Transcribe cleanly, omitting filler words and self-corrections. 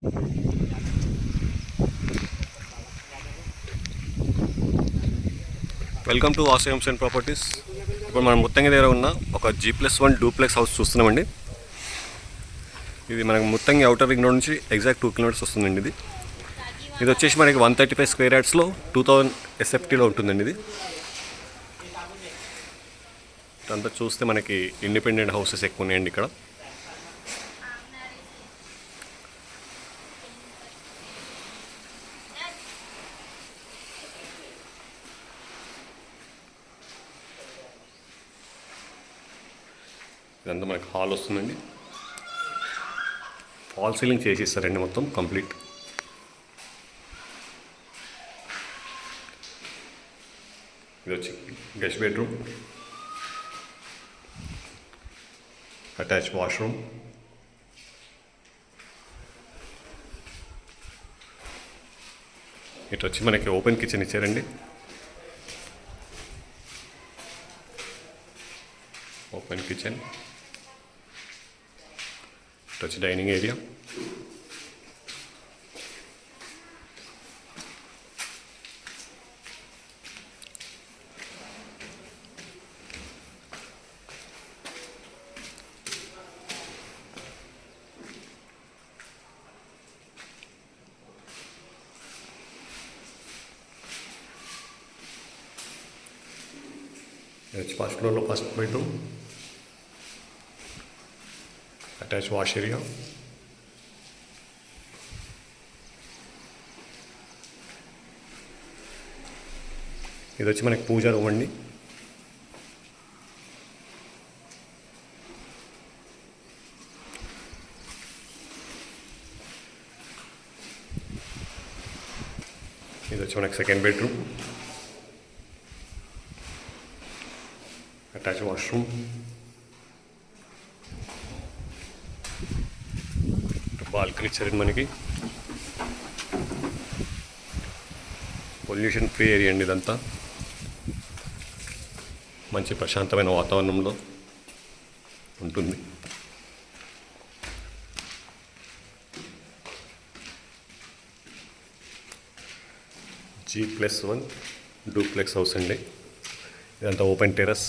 Welcome to Vasavi homes and properties. ఇప్పుడు మనం ముత్తంగి దగ్గర ఉన్న ఒక G+1 డూప్లెక్స్ హౌస్ చూస్తున్నామండి. ఇది మనకు ముత్తంగి అవుటర్ రింగ్ రోడ్ నుంచి ఎగ్జాక్ట్ 2 కిలోమీటర్స్ వస్తుందండి. ఇది వచ్చేసి మనకి 135 స్క్వేర్ యార్డ్స్లో 2000 SFTలో ఉంటుందండి. ఇది అంతా చూస్తే మనకి ఇండిపెండెంట్ హౌసెస్ ఎక్కువ ఉన్నాయండి ఇక్కడ. ఇదంతా మనకి హాల్ వస్తుందండి. ఫాల్ సీలింగ్ చేసిస్తారండి మొత్తం కంప్లీట్. ఇది వచ్చి గెస్ట్ బెడ్రూమ్, అటాచ్ వాష్రూమ్, ఇటు వచ్చి మనకి ఓపెన్ కిచెన్ ఇచ్చారండి. ఓపెన్ కిచెన్, ఇటు వచ్చి డైనింగ్ ఏరియా, ఇది వచ్చి ఫస్ట్ ఫ్లోర్లో first bedroom, attach wash area, ఇది వచ్చి మనకి పూజా రూమ్ అండి. ఇది వచ్చి మనకి second bedroom, attach washroom, balcony ఇచ్చారండి మనకి. పొల్యూషన్ ఫ్రీ ఏరియా అండి ఇదంతా. మంచి ప్రశాంతమైన వాతావరణంలో ఉంటుంది. G+1 డూప్లెక్స్ హౌస్ అండి. ఇదంతా ఓపెన్ టెర్రస్.